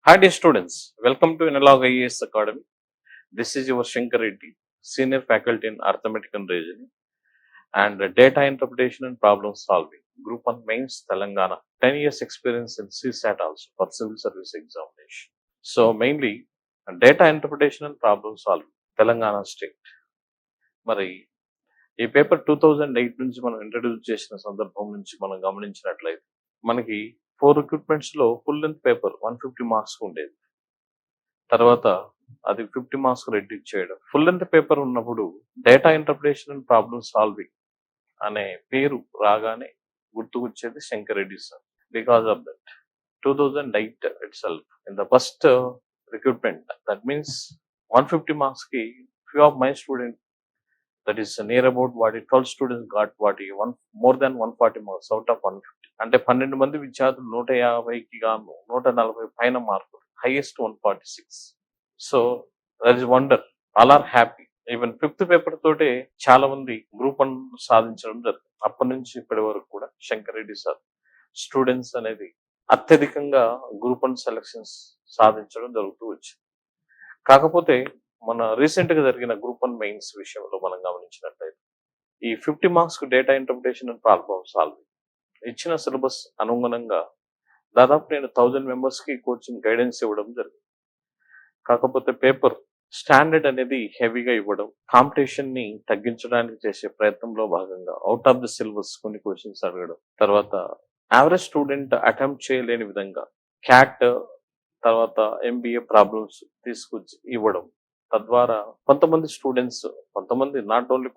Hi dear students, welcome to Analog IAS Academy. This is your Shankar Reddy, Senior Faculty in Arithmetic and Reasoning and Data Interpretation and Problem Solving, Group 1 Mains, Telangana. 10 years experience in CSAT also for Civil Service Examination. So mainly Data Interpretation and Problem Solving, Telangana State. మరి ఈ paper 2008 నుంచి మనం introduce చేసిన సందర్భం నుంచి మనం గమనించినట్లయితే మనకి 4 రిక్రూట్మెంట్స్ లో ఫుల్ లెంత్ పేపర్ 150 మార్క్స్ ఉండేది. తర్వాత అది 50 మార్క్స్ రెడ్యూస్ చేయడం. ఫుల్ లెంత్ పేపర్ ఉన్నప్పుడు data interpretation and problem solving అనే పేరు రాగానే గుర్తుకొచ్చేది Shankar Reddy sir. Because of that 2008 itself in the first recruitment, that means 150 marks ki few of my students, that is near about 12 students got one more than 140 marks out of 150. అంటే 12 మంది విద్యార్థులు 150కి గాను 140 పైన మార్కులు, highest 146. So that is wonder, all are happy. Even 5th paper తోటే చాలా మంది group 1 సాధించడం జరిగింది. అప్పటి నుంచి ఇప్పటి వరకు కూడా శంకర్ రెడ్డి సార్ స్టూడెంట్స్ అనేది అత్యధికంగా గ్రూప్ 1 సెలక్షన్స్ సాధించడం జరుగుతూ వచ్చింది. కాకపోతే మన రీసెంట్ గా జరిగిన గ్రూప్ 1 మెయిన్స్ విషయంలో మనం గమనించినట్లయితే ఈ 50 marks data interpretation and problem solving ఇచ్చిన సిలబస్ అనుగుణంగా దాదాపు నేను 1000 మెంబర్స్ కి కోచింగ్ గైడెన్స్ ఇవ్వడం జరిగింది. కాకపోతే పేపర్ స్టాండర్డ్ అనేది హెవీగా ఇవ్వడం, కాంపిటీషన్ ని తగ్గించడానికి చేసే ప్రయత్నంలో భాగంగా అవుట్ ఆఫ్ ది సిలబస్ కొన్ని క్వశ్చన్స్ అడగడం, తర్వాత యావరేజ్ స్టూడెంట్ అటెంప్ట్ చేయలేని విధంగా క్యాట్ తర్వాత ఎంబీఏ ప్రాబ్లమ్స్ తీసుకొచ్చి ఇవ్వడం, తద్వారా కొంతమంది స్టూడెంట్స్, కొంతమంది not only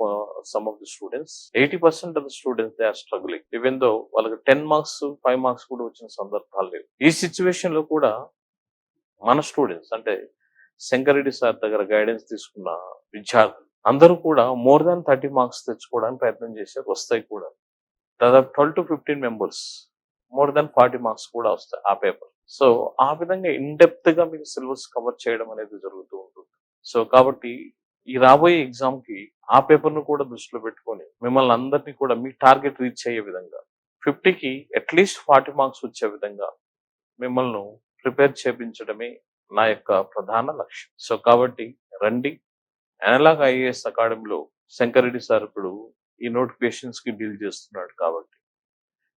some of the students, 80% of the students they are struggling. Even though వాళ్ళకి 10 మార్క్స్ 5 మార్క్స్ కూడా వచ్చిన సందర్భాలు లేవు. ఈ సిచ్యువేషన్ లో కూడా మన స్టూడెంట్స్ అంటే శంకర్ రెడ్డి సార్ దగ్గర గైడెన్స్ తీసుకున్న విద్యార్థులు అందరూ కూడా మోర్ దాన్ 30 మార్క్స్ తెచ్చుకోవడానికి ప్రయత్నం చేశారు, వస్తాయి కూడా. దాదాపు 12 to 15 members more than 40 marks కూడా వస్తాయి ఆ పేపర్. సో ఆ విధంగా ఇన్ డెప్త్ గా మీకు సిలబస్ కవర్ చేయడం అనేది జరుగుతూ ఉంటుంది. సో కాబట్టి ఈ రాబోయే ఎగ్జామ్ కి ఆ పేపర్ ను కూడా దృష్టిలో పెట్టుకొని మిమ్మల్ని అందరినీ కూడా మీ టార్గెట్ రీచ్ అయ్యే విధంగా 50కి అట్లీస్ట్ 40 మార్క్స్ వచ్చే విధంగా మిమ్మల్ని ప్రిపేర్ చేపించడమే నా యొక్క ప్రధాన లక్ష్యం. సో కాబట్టి రండి, అనలాగ్ ఐఏఎస్ అకాడమీలో శంకర్ రెడ్డి సార్ ఇప్పుడు ఈ నోటిఫికేషన్స్ కి డీల్ చేస్తున్నాడు కాబట్టి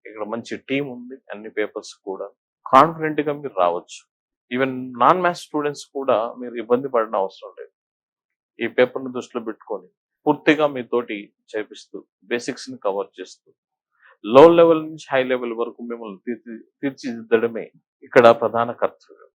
ఇక్కడ మంచి టీం ఉంది. అన్ని పేపర్స్ కూడా కాన్ఫిడెంట్ గా మీరు రావచ్చు. ఈవెన్ నాన్ మ్యాథ్స్ స్టూడెంట్స్ కూడా మీరు ఇబ్బంది పడిన అవసరం లేదు. ఈ పేపర్ ను దృష్టిలో పెట్టుకొని పూర్తిగా మీతోటి చేపిస్తూ బేసిక్స్ ని కవర్ చేస్తూ లో లెవెల్ నుంచి హై లెవెల్ వరకు మిమ్మల్ని తీర్చిదిద్దడమే ఇక్కడ ప్రధాన కర్తవ్యం.